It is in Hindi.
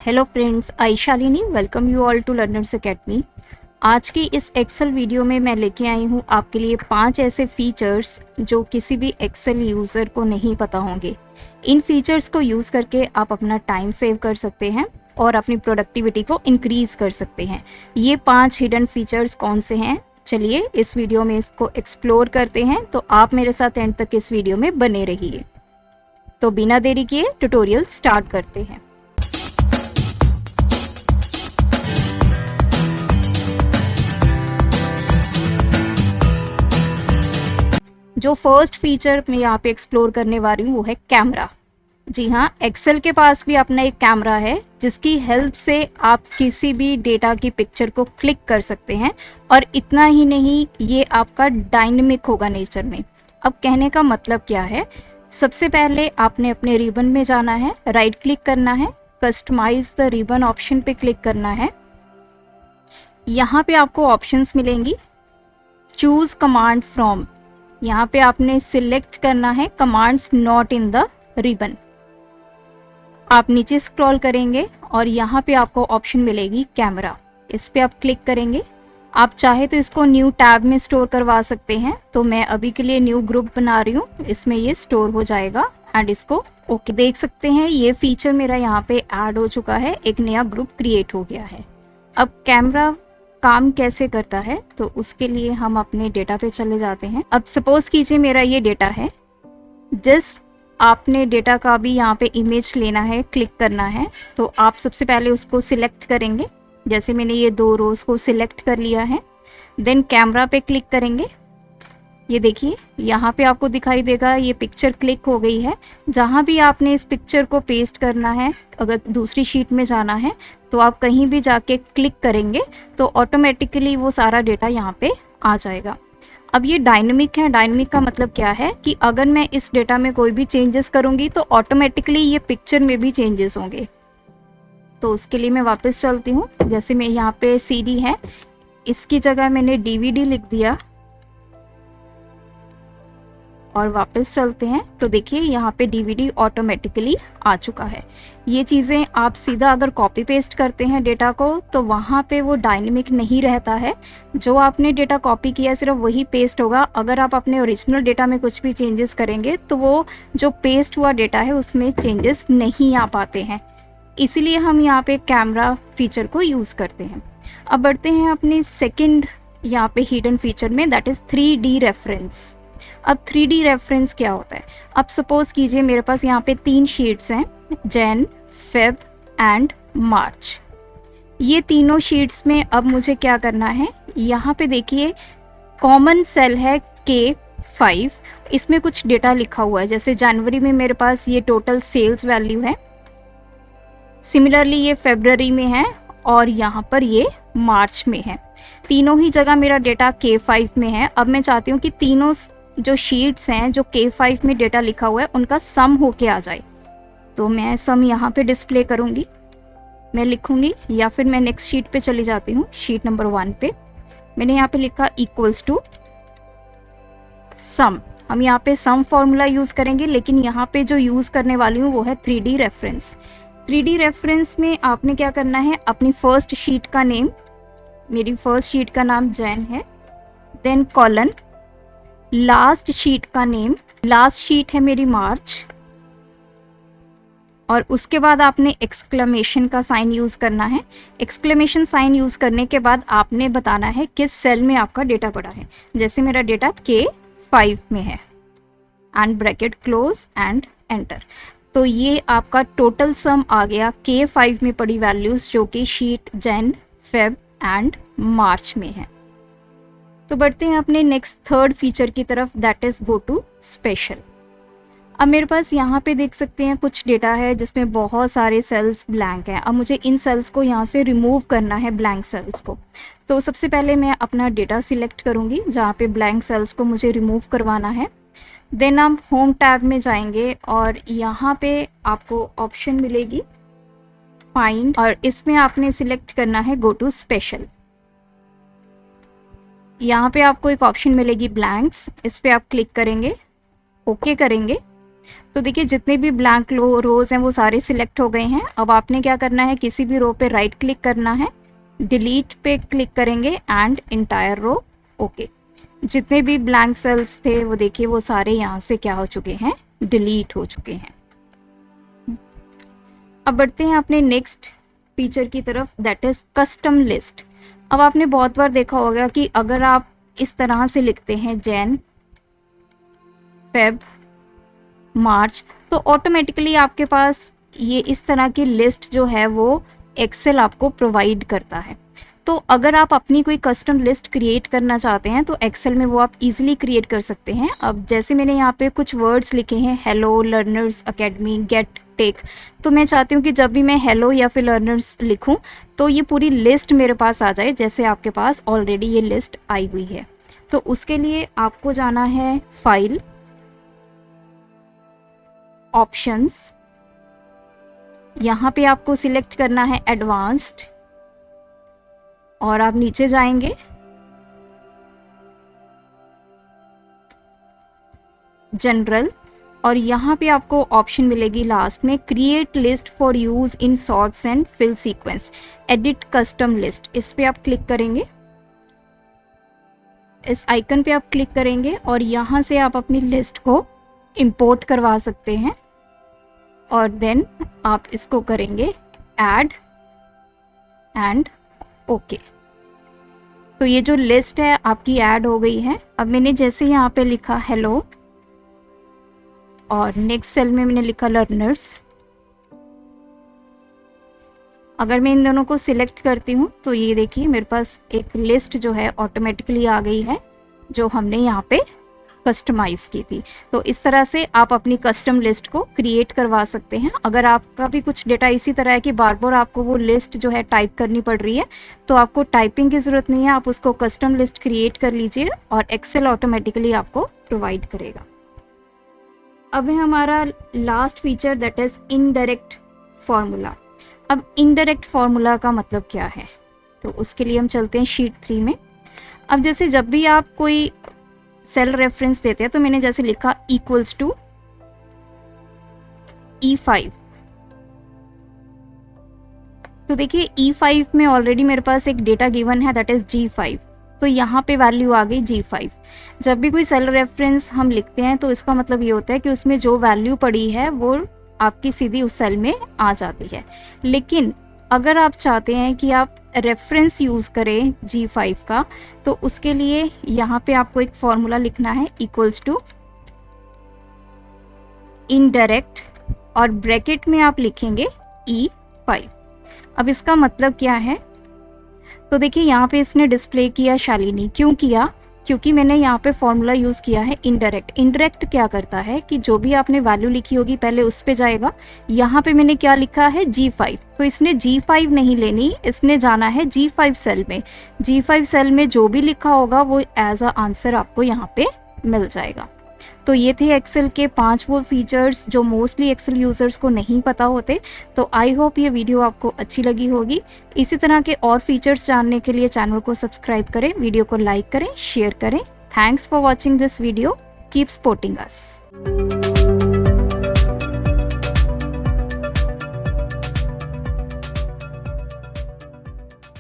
Hello friends, I Shalini welcome you all to learners academy. आज की इस एक्सेल वीडियो में मैं लेके आई हूँ आपके लिए 5 ऐसे फीचर्स जो किसी भी एक्सेल यूज़र को नहीं पता होंगे। इन फीचर्स को यूज़ करके आप अपना टाइम सेव कर सकते हैं और अपनी प्रोडक्टिविटी को इंक्रीज़ कर सकते हैं। ये 5 हिडन फीचर्स कौन से हैं, चलिए इस वीडियो में इसको एक्सप्लोर करते हैं। तो आप मेरे साथ एंड तक इस वीडियो में बने रहिए। तो बिना देरी किए ट्यूटोरियल स्टार्ट करते हैं। जो फर्स्ट फीचर मैं यहाँ पे एक्सप्लोर करने वाली हूँ वो है कैमरा। जी हाँ, एक्सेल के पास भी अपना एक कैमरा है जिसकी हेल्प से आप किसी भी डेटा की पिक्चर को क्लिक कर सकते हैं। और इतना ही नहीं, ये आपका डायनेमिक होगा नेचर में। अब कहने का मतलब क्या है, सबसे पहले आपने अपने रिबन में जाना है, राइट क्लिक करना है, कस्टमाइज द रिबन ऑप्शन पे क्लिक करना है। यहाँ पे आपको ऑप्शंस मिलेंगी। चूज कमांड फ्रॉम, यहाँ पे आपने सिलेक्ट करना है commands not in the ribbon. आप नीचे स्क्रॉल करेंगे और यहाँ पे आपको ऑप्शन मिलेगी कैमरा, इस पे आप क्लिक करेंगे। आप चाहे तो इसको न्यू टैब में स्टोर करवा सकते हैं, तो मैं अभी के लिए न्यू ग्रुप बना रही हूँ, इसमें ये स्टोर हो जाएगा। एंड इसको ओके देख सकते हैं, ये फीचर मेरा यहाँ पे ऐड हो चुका है, एक नया ग्रुप क्रिएट हो गया है। अब कैमरा काम कैसे करता है, तो उसके लिए हम अपने डेटा पे चले जाते हैं। अब सपोज कीजिए मेरा ये डेटा है, जिस आपने डेटा का भी यहाँ पे इमेज लेना है, क्लिक करना है, तो आप सबसे पहले उसको सिलेक्ट करेंगे। जैसे मैंने ये 2 रोज को सिलेक्ट कर लिया है, देन कैमरा पे क्लिक करेंगे। ये देखिए यहाँ पे आपको दिखाई देगा ये पिक्चर क्लिक हो गई है। जहाँ भी आपने इस पिक्चर को पेस्ट करना है, अगर दूसरी शीट में जाना है तो आप कहीं भी जाके क्लिक करेंगे तो ऑटोमेटिकली वो सारा डेटा यहाँ पे आ जाएगा। अब ये डायनेमिक है। डायनेमिक का मतलब क्या है कि अगर मैं इस डेटा में कोई भी चेंजेस करूँगी तो ऑटोमेटिकली ये पिक्चर में भी चेंजेस होंगे। तो उसके लिए मैं वापस चलती हूँ। जैसे मैं यहाँ पे CD है, इसकी जगह मैंने DVD लिख दिया और वापस चलते हैं तो देखिए यहाँ पे DVD ऑटोमेटिकली आ चुका है। ये चीज़ें आप सीधा अगर कॉपी पेस्ट करते हैं डेटा को तो वहाँ पे वो डायनेमिक नहीं रहता है। जो आपने डेटा कॉपी किया सिर्फ वही पेस्ट होगा। अगर आप अपने ओरिजिनल डेटा में कुछ भी चेंजेस करेंगे तो वो जो पेस्ट हुआ डेटा है उसमें चेंजेस नहीं आ पाते हैं। इसीलिए हम यहाँ पे कैमरा फीचर को यूज़ करते हैं। अब बढ़ते हैं अपने सेकेंड यहाँ पे हिडन फीचर में, दैट इज़ 3D रेफरेंस। अब 3D रेफरेंस क्या होता है, अब सपोज कीजिए मेरे पास यहाँ पे 3 शीट्स हैं, जैन, फेब एंड मार्च। ये तीनों शीट्स में अब मुझे क्या करना है, यहाँ पे देखिए कॉमन सेल है K5, इसमें कुछ डेटा लिखा हुआ है। जैसे जनवरी में मेरे पास ये टोटल सेल्स वैल्यू है, सिमिलरली ये फेब्रवरी में है और यहाँ पर ये मार्च में है। तीनों ही जगह मेरा डेटा K5 में है। अब मैं चाहती हूँ कि तीनों जो शीट्स हैं जो K5 में डेटा लिखा हुआ है उनका सम होके आ जाए, तो मैं सम यहाँ पे डिस्प्ले करूँगी, मैं लिखूँगी, या फिर मैं नेक्स्ट शीट पे चली जाती हूँ, शीट नंबर 1 पे मैंने यहाँ पे लिखा इक्वल्स टू सम। हम यहाँ पे सम फॉर्मूला यूज़ करेंगे, लेकिन यहाँ पे जो यूज़ करने वाली हूँ वो है 3D रेफरेंस। 3D रेफरेंस में आपने क्या करना है, अपनी फर्स्ट शीट का नेम, मेरी फर्स्ट शीट का नाम जैन है, देन कॉलन, लास्ट शीट का नेम, लास्ट शीट है मेरी मार्च, और उसके बाद आपने एक्सक्लेमेशन का साइन यूज़ करना है। एक्सक्लेमेशन साइन यूज़ करने के बाद आपने बताना है किस सेल में आपका डेटा पड़ा है। जैसे मेरा डेटा K5 में है, and bracket close and enter. तो ये आपका टोटल सम आ गया K5 में पड़ी वैल्यूज़, जो कि शीट जैन, फेब एंड मार्च में है। तो बढ़ते हैं अपने नेक्स्ट थर्ड फीचर की तरफ, that is go to special. अब मेरे पास यहाँ पे देख सकते हैं कुछ डेटा है जिसमें बहुत सारे सेल्स ब्लैंक हैं। अब मुझे इन सेल्स को यहाँ से रिमूव करना है, ब्लैंक सेल्स को। तो सबसे पहले मैं अपना डेटा सिलेक्ट करूँगी जहाँ पे ब्लैंक सेल्स को मुझे रिमूव करवाना है। देन हम होम टैब में जाएंगे और यहाँ पे आपको ऑप्शन मिलेगी फाइंड, और इसमें आपने सिलेक्ट करना है गो टू स्पेशल। यहाँ पे आपको एक ऑप्शन मिलेगी ब्लैंक्स, इस पे आप क्लिक करेंगे, ओके करेंगे तो देखिए जितने भी ब्लैंक रोज हैं वो सारे सिलेक्ट हो गए हैं। अब आपने क्या करना है, किसी भी रो पे राइट क्लिक करना है, डिलीट पे क्लिक करेंगे एंड इंटायर रो ओके। जितने भी ब्लैंक सेल्स थे वो देखिए वो सारे यहाँ से क्या हो चुके हैं, डिलीट हो चुके हैं। अब बढ़ते हैं अपने नेक्स्ट फीचर की तरफ, दैट इज कस्टम लिस्ट। अब आपने बहुत बार देखा होगा कि अगर आप इस तरह से लिखते हैं जैन, फेब, मार्च, तो ऑटोमेटिकली आपके पास ये इस तरह की लिस्ट जो है वो एक्सेल आपको प्रोवाइड करता है। तो अगर आप अपनी कोई कस्टम लिस्ट क्रिएट करना चाहते हैं तो एक्सेल में वो आप इजीली क्रिएट कर सकते हैं। अब जैसे मैंने यहाँ पे कुछ वर्ड्स लिखे हैं, hello, learners academy, get, tech, तो मैं चाहती हूँ कि जब भी मैं हेलो या फिर लर्नर्स लिखूँ तो ये पूरी लिस्ट मेरे पास आ जाए, जैसे आपके पास ऑलरेडी ये लिस्ट आई हुई है। तो उसके लिए आपको जाना है फाइल, ऑप्शंस, यहाँ पे आपको सिलेक्ट करना है एडवांस्ड, और आप नीचे जाएंगे जनरल, और यहाँ पे आपको ऑप्शन मिलेगी लास्ट में create list for use in sorts and fill sequence, edit custom list. इस पे आप क्लिक करेंगे, इस आइकन पे आप क्लिक करेंगे और यहाँ से आप अपनी लिस्ट को इंपोर्ट करवा सकते हैं और देन आप इसको करेंगे ऐड एंड ओके। तो ये जो लिस्ट है आपकी ऐड हो गई है। अब मैंने जैसे यहाँ पे लिखा हेलो और नेक्स्ट सेल में मैंने लिखा लर्नर्स, अगर मैं इन दोनों को सिलेक्ट करती हूँ तो ये देखिए मेरे पास एक लिस्ट जो है ऑटोमेटिकली आ गई है जो हमने यहाँ पे कस्टमाइज की थी। तो इस तरह से आप अपनी कस्टम लिस्ट को क्रिएट करवा सकते हैं। अगर आपका भी कुछ डेटा इसी तरह है कि बार बार आपको वो लिस्ट जो है टाइप करनी पड़ रही है तो आपको टाइपिंग की ज़रूरत नहीं है, आप उसको कस्टम लिस्ट क्रिएट कर लीजिए और एक्सेल ऑटोमेटिकली आपको प्रोवाइड करेगा। अब है हमारा last feature, that is indirect formula. अब इनडायरेक्ट फार्मूला का मतलब क्या है, तो उसके लिए हम चलते हैं शीट 3 में। अब जैसे जब भी आप कोई सेल रेफरेंस देते हैं तो मैंने जैसे लिखा इक्वल्स टू E5, तो देखिए E5 में ऑलरेडी मेरे पास एक डेटा गिवन है दैट इज G5, तो यहाँ पे वैल्यू आ गई G5। जब भी कोई सेल रेफरेंस हम लिखते हैं तो इसका मतलब ये होता है कि उसमें जो वैल्यू पड़ी है वो आपकी सीधी उस सेल में आ जाती है। लेकिन अगर आप चाहते हैं कि आप रेफरेंस यूज़ करें G5 का, तो उसके लिए यहाँ पे आपको एक फॉर्मूला लिखना है इक्वल्स टू इनडायरेक्ट और ब्रैकेट में आप लिखेंगे E5। अब इसका मतलब क्या है, तो देखिए यहाँ पे इसने डिस्प्ले किया शालिनी, क्यों किया, क्योंकि मैंने यहाँ पे फॉर्मूला यूज़ किया है इनडायरेक्ट। इनडायरेक्ट क्या करता है कि जो भी आपने वैल्यू लिखी होगी पहले उस पे जाएगा। यहाँ पे मैंने क्या लिखा है G5, तो इसने G5 नहीं लेनी, इसने जाना है G5 सेल में। G5 सेल में जो भी लिखा होगा वो एज अ आंसर आपको यहाँ पे मिल जाएगा। तो ये थे एक्सेल के 5 वो फीचर्स जो मोस्टली एक्सेल यूज़र्स को नहीं पता होते। तो आई होप ये वीडियो आपको अच्छी लगी होगी। इसी तरह के और फीचर्स जानने के लिए चैनल को सब्सक्राइब करें, वीडियो को लाइक करें, शेयर करें। Thanks for watching this video, keep supporting us.